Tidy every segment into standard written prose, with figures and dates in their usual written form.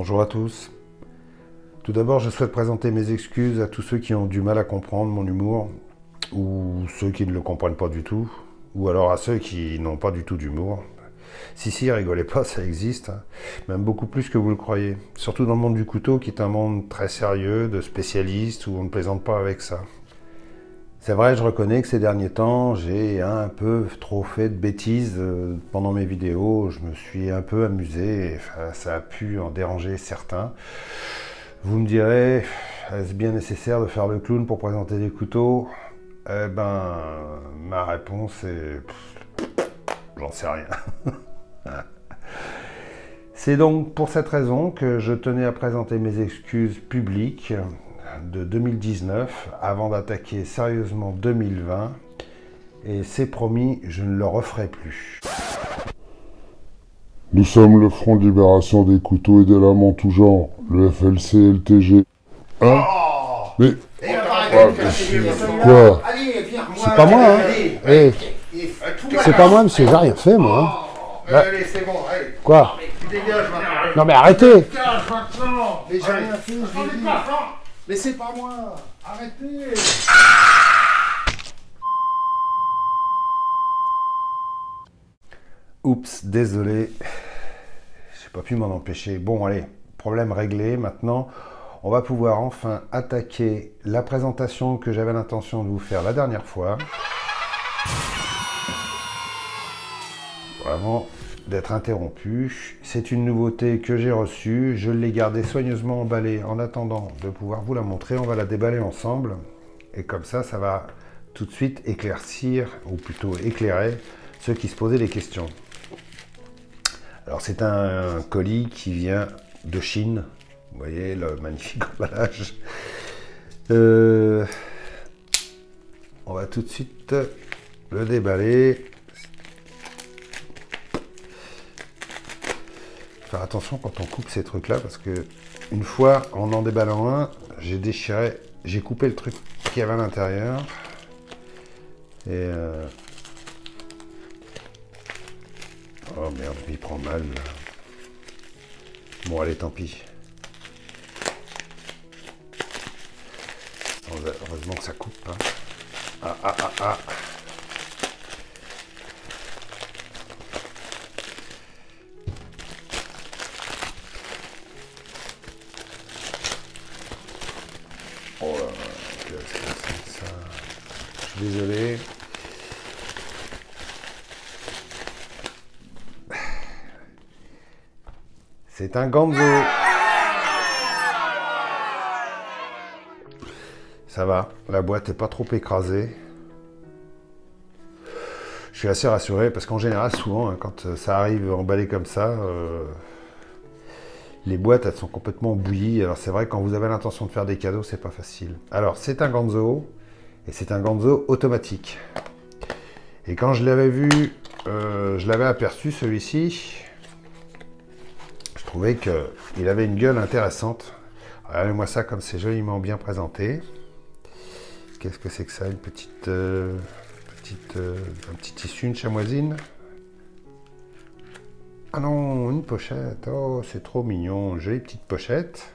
Bonjour à tous. Tout d'abord, je souhaite présenter mes excuses à tous ceux qui ont du mal à comprendre mon humour, ou ceux qui ne le comprennent pas du tout, ou alors à ceux qui n'ont pas du tout d'humour. Si, rigolez pas, ça existe, hein. Même beaucoup plus que vous le croyez. Surtout dans le monde du couteau, qui est un monde très sérieux, de spécialistes, où on ne plaisante pas avec ça. C'est vrai, je reconnais que ces derniers temps, j'ai un peu trop fait de bêtises pendant mes vidéos. Je me suis un peu amusé, et, enfin, ça a pu en déranger certains. Vous me direz, est-ce bien nécessaire de faire le clown pour présenter des couteaux? Eh ben, ma réponse est... j'en sais rien. C'est donc pour cette raison que je tenais à présenter mes excuses publiques de 2019 avant d'attaquer sérieusement 2020, et c'est promis, je ne le referai plus. Nous sommes le Front de Libération des Couteaux et des Lames en tout genre, le FLC-LTG. Hein? Mais... quoi? C'est pas moi, hein. Hey. C'est pas moi, monsieur, j'ai rien fait, moi. Allez, c'est bon, allez. Quoi? Tu dégages maintenant. Non mais arrêtez! Dégage maintenant. Mais j'ai rien fait, je l'ai dit. Mais c'est pas moi! Arrêtez! Oups, désolé. J'ai pas pu m'en empêcher. Bon, allez, problème réglé. Maintenant, on va pouvoir enfin attaquer la présentation que j'avais l'intention de vous faire la dernière fois. Vraiment d'être interrompu. C'est une nouveauté que j'ai reçue. Je l'ai gardée soigneusement emballée en attendant de pouvoir vous la montrer. On va la déballer ensemble. Et comme ça, ça va tout de suite éclaircir, ou plutôt éclairer, ceux qui se posaient des questions. Alors c'est un colis qui vient de Chine. Vous voyez le magnifique emballage. On va tout de suite le déballer. Faire attention quand on coupe ces trucs là, parce que une fois en déballant un, j'ai déchiré, j'ai coupé le truc qu'il y avait à l'intérieur. Et oh merde, il prend mal. Bon allez, tant pis. Heureusement que ça coupe, hein. Ah. Oh là là, qu'est-ce que c'est que ça? Je suis désolé. C'est un Ganzo. Ça va, la boîte n'est pas trop écrasée. Je suis assez rassuré parce qu'en général, souvent, hein, quand ça arrive emballé comme ça, les boîtes, elles sont complètement bouillies. Alors c'est vrai, quand vous avez l'intention de faire des cadeaux, c'est pas facile. Alors c'est un Ganzo, et c'est un Ganzo automatique. Et quand je l'avais vu, je l'avais aperçu celui-ci, je trouvais qu'il avait une gueule intéressante. Regardez-moi ça comme c'est joliment bien présenté. Qu'est-ce que c'est que ça? Une petite, un petit tissu, une chamoisine. Ah non, une pochette. Oh, c'est trop mignon. Une jolie petite pochette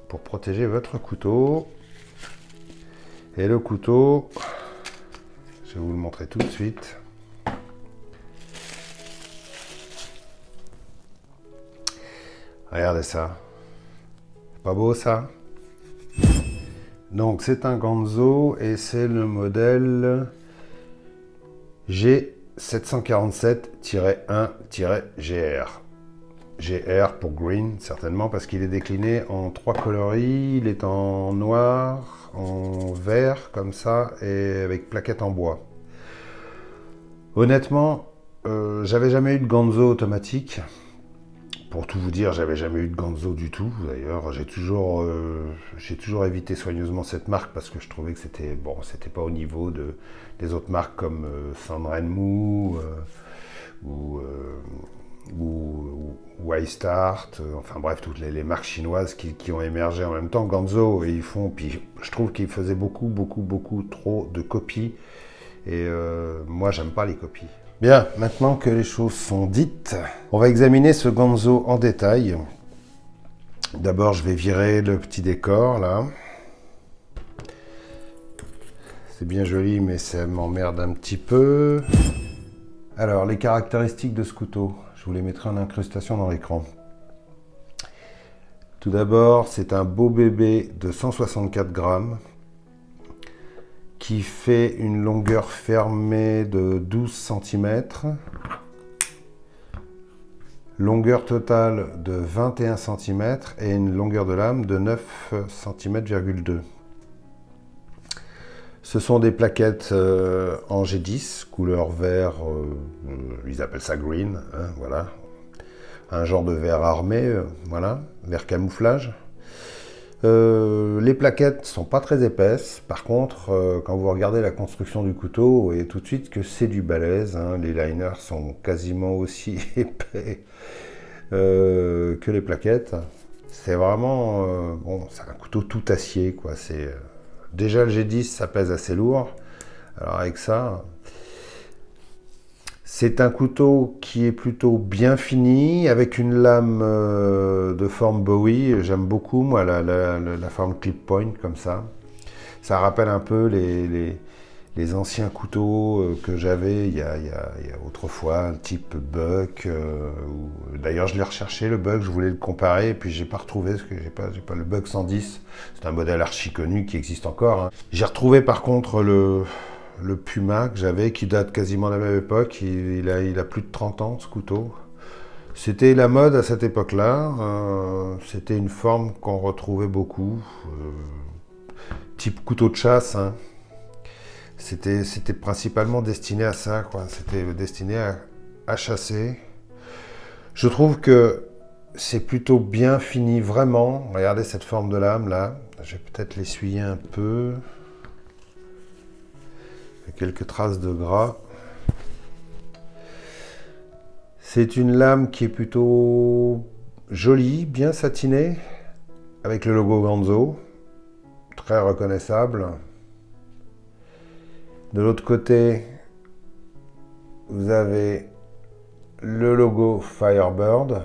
pour protéger votre couteau. Et le couteau, je vais vous le montrer tout de suite. Regardez ça. Pas beau ça? Donc c'est un Ganzo et c'est le modèle G747-1-GR. GR pour green, certainement, parce qu'il est décliné en 3 coloris. Il est en noir, en vert, comme ça, et avec plaquettes en bois. Honnêtement, j'avais jamais eu de Ganzo automatique. Pour tout vous dire, j'avais jamais eu de Ganzo du tout. D'ailleurs, j'ai toujours évité soigneusement cette marque parce que je trouvais que c'était bon, c'était pas au niveau des autres marques comme Sanrenmu ou Y-Start. Enfin bref, toutes les marques chinoises qui ont émergé en même temps. Ganzo, et ils font. Puis je trouve qu'ils faisaient beaucoup trop de copies. Et moi, j'aime pas les copies. Bien, maintenant que les choses sont dites, on va examiner ce Ganzo en détail. D'abord, je vais virer le petit décor, là. C'est bien joli, mais ça m'emmerde un petit peu. Alors, les caractéristiques de ce couteau. Je vous les mettrai en incrustation dans l'écran. Tout d'abord, c'est un beau bébé de 164 grammes qui fait une longueur fermée de 12 cm. Longueur totale de 21 cm et une longueur de lame de 9 cm,2 cm. Ce sont des plaquettes en G10, couleur vert, ils appellent ça green, hein, voilà. Un genre de vert armé, voilà, vert camouflage. Les plaquettes sont pas très épaisses, par contre, quand vous regardez la construction du couteau, vous voyez tout de suite que c'est du balèze, hein. Les liners sont quasiment aussi épais que les plaquettes. C'est vraiment, bon, c'est un couteau tout acier, quoi. C'est déjà le G10, ça pèse assez lourd. Alors avec ça, c'est un couteau qui est plutôt bien fini, avec une lame de forme Bowie. J'aime beaucoup, moi, la forme clip point, comme ça. Ça rappelle un peu les anciens couteaux que j'avais il y a autrefois, type Buck. D'ailleurs, je l'ai recherché, le Buck, je voulais le comparer, et puis j'ai pas retrouvé, parce que j'ai pas le Buck 110. C'est un modèle archi connu qui existe encore, hein. J'ai retrouvé par contre le Puma que j'avais, qui date quasiment de la même époque. Il a plus de 30 ans, ce couteau. C'était la mode à cette époque-là. C'était une forme qu'on retrouvait beaucoup. Type couteau de chasse, hein. C'était principalement destiné à ça, quoi. C'était destiné à chasser. Je trouve que c'est plutôt bien fini, vraiment. Regardez cette forme de lame, là. Je vais peut-être l'essuyer un peu. Quelques traces de gras. C'est une lame qui est plutôt jolie, bien satinée, avec le logo Ganzo, très reconnaissable. De l'autre côté, vous avez le logo Firebird,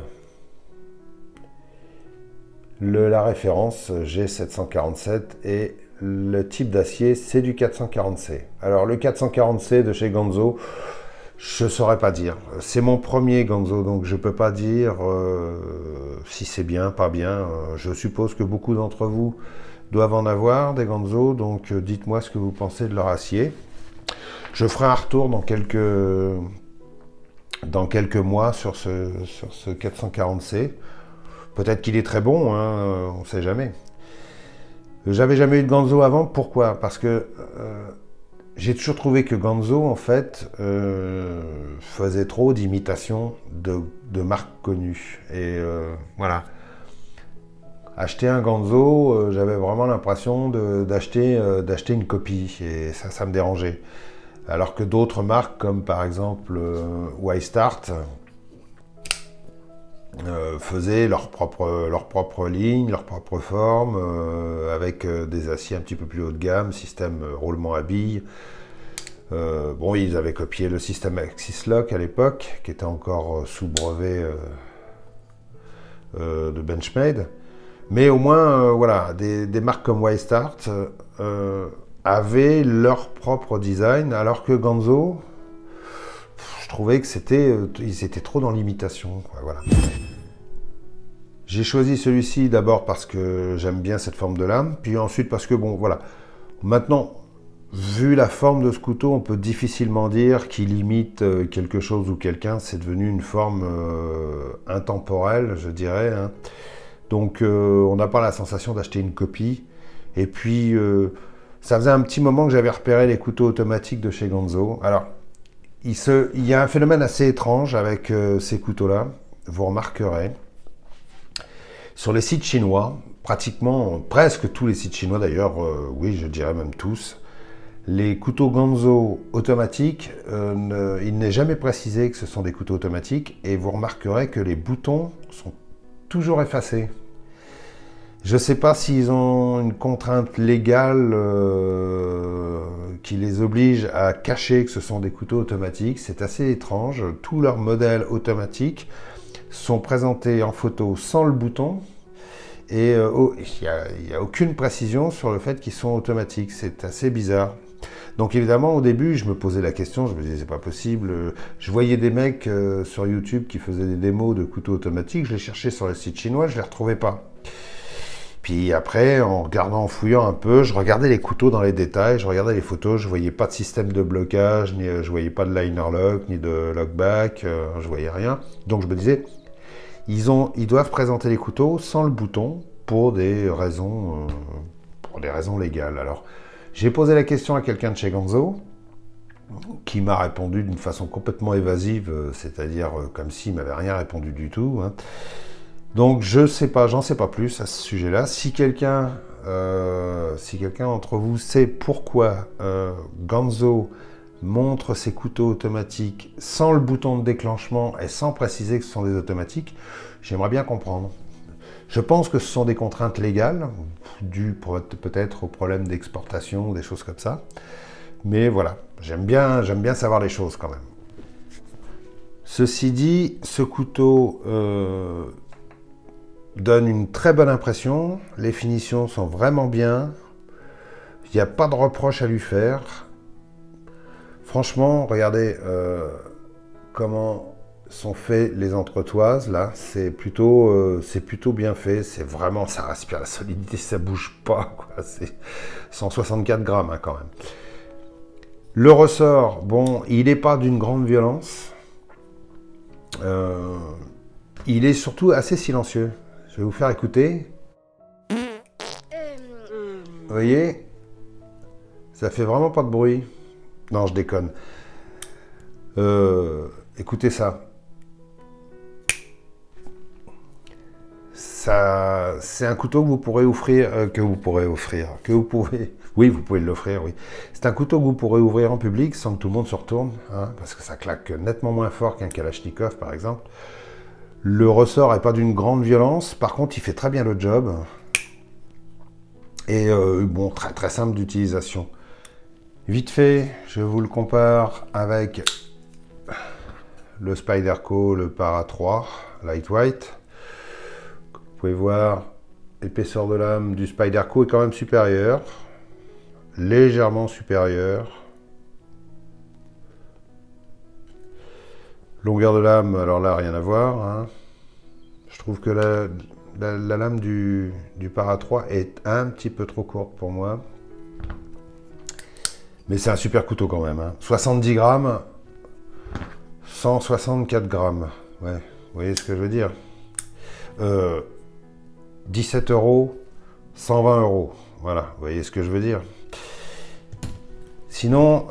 la référence G747 et le type d'acier, c'est du 440C. Alors le 440C de chez Ganzo, je ne saurais pas dire. C'est mon premier Ganzo, donc je ne peux pas dire si c'est bien, pas bien. Je suppose que beaucoup d'entre vous doivent en avoir des Ganzo, donc dites-moi ce que vous pensez de leur acier. Je ferai un retour dans quelques mois sur ce 440C. Peut-être qu'il est très bon, hein, on ne sait jamais. J'avais jamais eu de Ganzo avant, pourquoi? Parce que j'ai toujours trouvé que Ganzo, en fait, faisait trop d'imitations de marques connues. Et voilà. Acheter un Ganzo, j'avais vraiment l'impression d'acheter une copie. Et ça me dérangeait. Alors que d'autres marques, comme par exemple Y-Start, faisaient leur propre ligne, leur propre forme, avec des aciers un petit peu plus haut de gamme, système roulement à billes. Bon, ils avaient copié le système Axis Lock à l'époque, qui était encore sous brevet de Benchmade. Mais au moins, voilà, des marques comme Y-Start avaient leur propre design, alors que Ganzo, je trouvais que ils étaient trop dans l'imitation, voilà. J'ai choisi celui-ci d'abord parce que j'aime bien cette forme de lame, puis ensuite parce que, bon, voilà. Maintenant, vu la forme de ce couteau, on peut difficilement dire qu'il imite quelque chose ou quelqu'un. C'est devenu une forme intemporelle, je dirais, hein. Donc, on n'a pas la sensation d'acheter une copie. Et puis, ça faisait un petit moment que j'avais repéré les couteaux automatiques de chez Ganzo. Alors, il y a un phénomène assez étrange avec ces couteaux-là, vous remarquerez. Sur les sites chinois, presque tous les sites chinois d'ailleurs, oui, je dirais même tous, les couteaux Ganzo automatiques, il n'est jamais précisé que ce sont des couteaux automatiques, et vous remarquerez que les boutons sont toujours effacés. Je ne sais pas s'ils ont une contrainte légale qui les oblige à cacher que ce sont des couteaux automatiques. C'est assez étrange. Tous leurs modèles automatiques sont présentés en photo sans le bouton Et il n'y a aucune précision sur le fait qu'ils sont automatiques. C'est assez bizarre. Donc évidemment, au début, je me posais la question, je me disais, c'est pas possible. Je voyais des mecs sur YouTube qui faisaient des démos de couteaux automatiques. Je les cherchais sur le site chinois, je les retrouvais pas. Puis après, en regardant, en fouillant un peu, je regardais les couteaux dans les détails, je regardais les photos, je voyais pas de système de blocage, ni je voyais pas de liner lock, ni de lockback, je voyais rien. Donc je me disais, ils doivent présenter les couteaux sans le bouton pour des raisons légales. Alors, j'ai posé la question à quelqu'un de chez Ganzo, qui m'a répondu d'une façon complètement évasive, c'est-à-dire comme s'il m'avait rien répondu du tout. Hein. Donc je sais pas, j'en sais pas plus à ce sujet-là. Si quelqu'un d'entre vous sait pourquoi Ganzo montre ses couteaux automatiques sans le bouton de déclenchement et sans préciser que ce sont des automatiques, j'aimerais bien comprendre. Je pense que ce sont des contraintes légales, dues peut-être aux problèmes d'exportation ou des choses comme ça. Mais voilà, j'aime bien savoir les choses quand même. Ceci dit, ce couteau donne une très bonne impression. Les finitions sont vraiment bien. Il n'y a pas de reproche à lui faire. Franchement, regardez comment sont faits les entretoises là, c'est plutôt bien fait, c'est vraiment, ça respire la solidité, ça bouge pas, quoi. C'est 164 grammes hein, quand même. Le ressort, bon, il n'est pas d'une grande violence, il est surtout assez silencieux. Je vais vous faire écouter. Vous voyez, ça fait vraiment pas de bruit. Non, je déconne. Écoutez ça. C'est un couteau que vous pourrez offrir, oui, vous pouvez l'offrir, oui. C'est un couteau que vous pourrez ouvrir en public sans que tout le monde se retourne, hein, parce que ça claque nettement moins fort qu'un Kalachnikov, par exemple. Le ressort n'est pas d'une grande violence, par contre, il fait très bien le job. Et bon, très très simple d'utilisation. Vite fait, je vous le compare avec le Spyderco, le Para 3, Lightweight. Vous pouvez voir, l'épaisseur de lame du Spyderco est quand même supérieure, légèrement supérieure. Longueur de lame, alors là, rien à voir. Hein. Je trouve que la lame du Para 3 est un petit peu trop courte pour moi. Mais c'est un super couteau quand même. Hein. 70 grammes, 164 grammes. Ouais, vous voyez ce que je veux dire. 17 €, 120 €. Voilà, vous voyez ce que je veux dire. Sinon,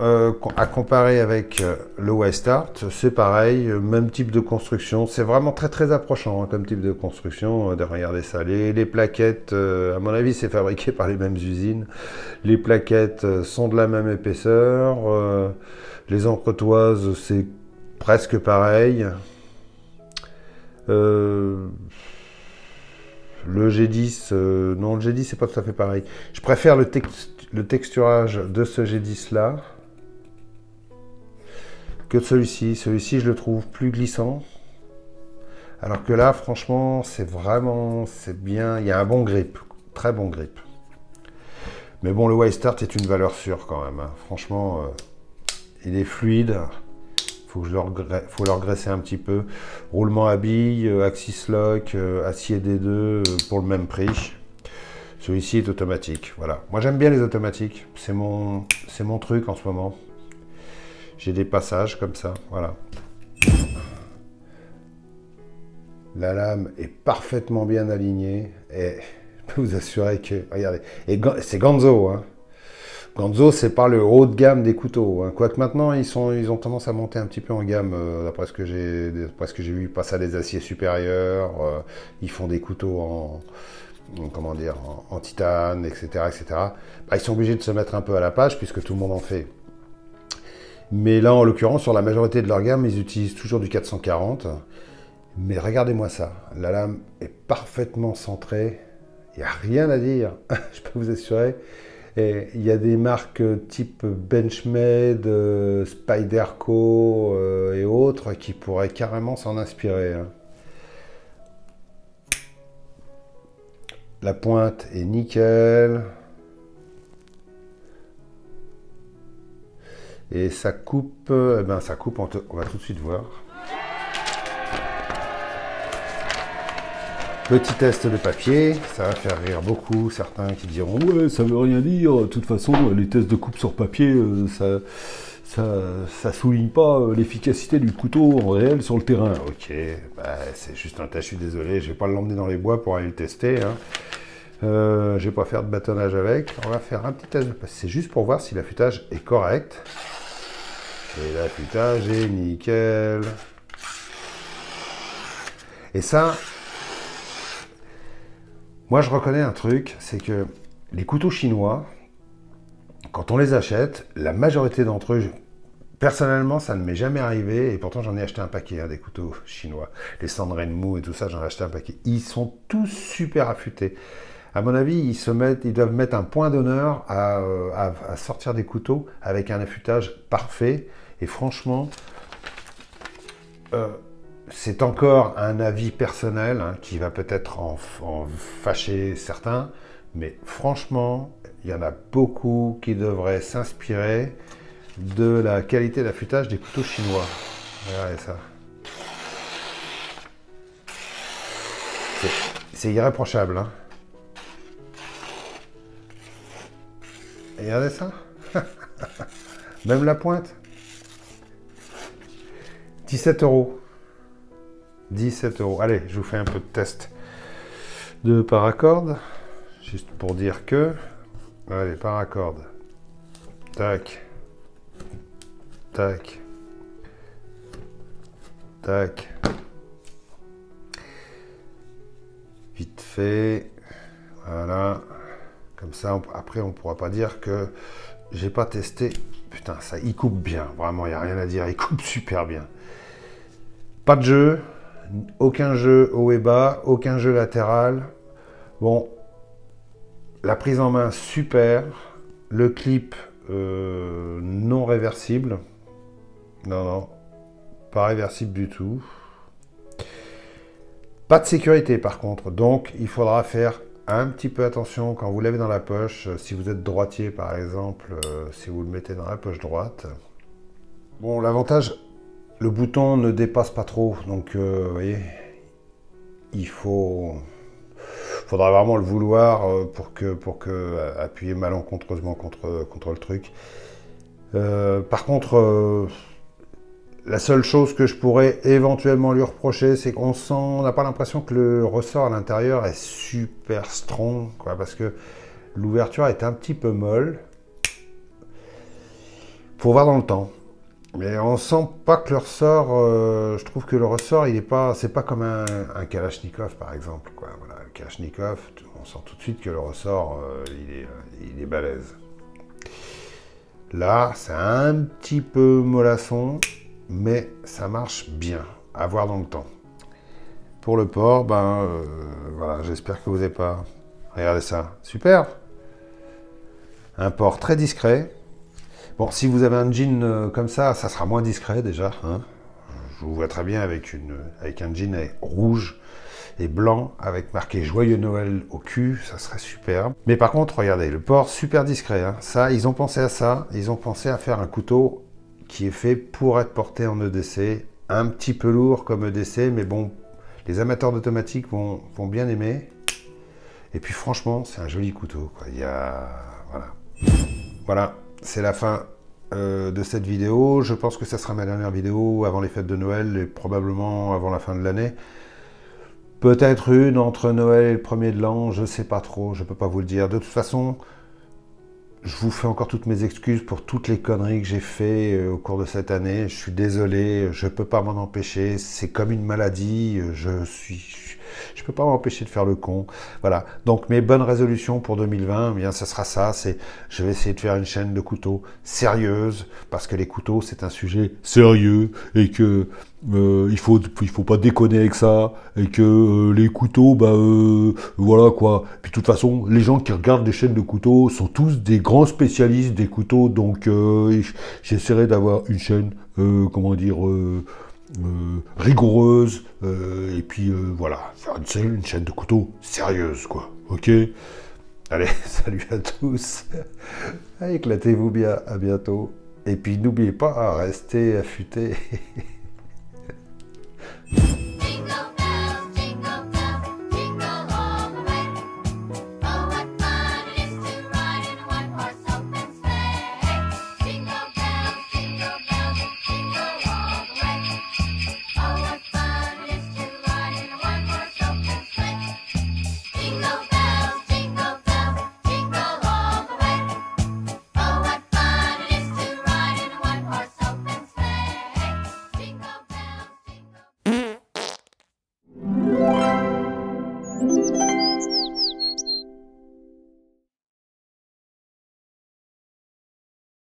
à comparer avec le Westart, c'est pareil, même type de construction. C'est vraiment très très approchant hein, comme type de construction. Regardez ça, les plaquettes, à mon avis, c'est fabriqué par les mêmes usines. Les plaquettes sont de la même épaisseur. Les entretoises, c'est presque pareil. Le G10, non, le G10, c'est pas tout à fait pareil. Je préfère le texturage de ce G10 là que de celui-ci. Celui-ci, je le trouve plus glissant. Alors que là, franchement, c'est bien. Il y a un bon grip, très bon grip. Mais bon, le Westart est une valeur sûre quand même. Hein. Franchement, il est fluide. Faut le regresser un petit peu. Roulement à billes, Axis Lock, acier D2 pour le même prix. Celui-ci est automatique. Voilà. Moi j'aime bien les automatiques. C'est mon truc en ce moment. J'ai des passages comme ça. Voilà. La lame est parfaitement bien alignée. Et je peux vous assurer que... Regardez. Et c'est Ganzo. Hein. Ganzo, c'est pas le haut de gamme des couteaux. Hein. Quoique maintenant, ils ont tendance à monter un petit peu en gamme, d'après ce que j'ai vu, passer à des aciers supérieurs. Ils font des couteaux comment dire, en titane, etc. etc. Bah, ils sont obligés de se mettre un peu à la page, puisque tout le monde en fait. Mais là, en l'occurrence, sur la majorité de leur gamme, ils utilisent toujours du 440. Mais regardez-moi ça. La lame est parfaitement centrée. Il n'y a rien à dire, je peux vous assurer. Et il y a des marques type Benchmade, Spyderco et autres qui pourraient carrément s'en inspirer. Hein. La pointe est nickel. Et ça coupe, eh ben ça coupe, on va tout de suite voir. Petit test de papier, ça va faire rire beaucoup, certains qui diront « Ouais, ça veut rien dire, de toute façon, les tests de coupe sur papier, ça souligne pas l'efficacité du couteau en réel sur le terrain. » Ok, bah, c'est juste un tas, je suis désolé, je vais pas l'emmener dans les bois pour aller le tester. Hein. Je vais pas faire de bâtonnage avec, on va faire un petit test de papier, c'est juste pour voir si l'affûtage est correct. Et l'affûtage est nickel. Et ça, moi je reconnais un truc, c'est que les couteaux chinois, quand on les achète, la majorité d'entre eux, personnellement ça ne m'est jamais arrivé, et pourtant j'en ai acheté un paquet, hein, des couteaux chinois. Les Sanrenmu et tout ça, j'en ai acheté un paquet. Ils sont tous super affûtés. À mon avis, ils doivent mettre un point d'honneur à sortir des couteaux avec un affûtage parfait. Et franchement, c'est encore un avis personnel hein, qui va peut-être en fâcher certains. Mais franchement, il y en a beaucoup qui devraient s'inspirer de la qualité d'affûtage des couteaux chinois. Regardez ça. C'est irréprochable. Hein. Regardez ça. Même la pointe. 17 €. 17 €. Allez, je vous fais un peu de test de paracorde. Juste pour dire que... Allez, paracorde. Tac. Tac. Tac. Vite fait. Voilà. Comme ça, après, on ne pourra pas dire que j'ai pas testé. Putain, ça, il coupe bien. Vraiment, il n'y a rien à dire. Il coupe super bien. Pas de jeu. Aucun jeu haut et bas. Aucun jeu latéral. Bon. La prise en main, super. Le clip, non réversible. Non, non. Pas réversible du tout. Pas de sécurité, par contre. Donc, il faudra faire un petit peu attention quand vous l'avez dans la poche. Si vous êtes droitier, par exemple, si vous le mettez dans la poche droite. Bon, l'avantage, le bouton ne dépasse pas trop. Donc, vous voyez, il faudra vraiment le vouloir pour que appuyer malencontreusement contre le truc. Par contre, la seule chose que je pourrais éventuellement lui reprocher, c'est on n'a pas l'impression que le ressort à l'intérieur est super strong, quoi, parce que l'ouverture est un petit peu molle. Faut voir dans le temps. Mais on sent pas que le ressort, je trouve que le ressort, c'est pas comme un Kalachnikov par exemple, quoi. Voilà, le Kalachnikov, on sent tout de suite que le ressort, il est balèze. Là, c'est un petit peu mollasson, mais ça marche bien, à voir dans le temps. Pour le port, voilà, j'espère que vous n'avez pas... Regardez ça, super. Un port très discret. Bon, si vous avez un jean comme ça sera moins discret déjà. Hein. Je vous vois très bien avec un jean rouge et blanc avec marqué Joyeux Noël au cul, ça serait superbe. Mais par contre, regardez, le port super discret. Hein. Ça, ils ont pensé à ça. Ils ont pensé à faire un couteau qui est fait pour être porté en EDC. Un petit peu lourd comme EDC, mais bon, les amateurs d'automatique vont bien aimer. Et puis franchement, c'est un joli couteau, quoi. Voilà. C'est la fin de cette vidéo. Je pense que ça sera ma dernière vidéo avant les fêtes de Noël et probablement avant la fin de l'année. Peut-être une entre Noël et le 1er de l'an, je ne sais pas trop, je ne peux pas vous le dire. De toute façon, je vous fais encore toutes mes excuses pour toutes les conneries que j'ai fait au cours de cette année. Je suis désolé, je ne peux pas m'en empêcher. C'est comme une maladie, je ne peux pas m'empêcher de faire le con. Voilà. Donc mes bonnes résolutions pour 2020, eh bien ça sera ça. Je vais essayer de faire une chaîne de couteaux sérieuse parce que les couteaux c'est un sujet sérieux et que il faut pas déconner avec ça et que les couteaux, voilà quoi. Puis de toute façon, les gens qui regardent des chaînes de couteaux sont tous des grands spécialistes des couteaux. Donc j'essaierai d'avoir une chaîne, comment dire. Rigoureuse, et puis voilà, faire une chaîne de couteaux sérieuse, quoi. Ok. Allez, salut à tous. Éclatez-vous bien, à bientôt. Et puis n'oubliez pas à rester affûté. Jingle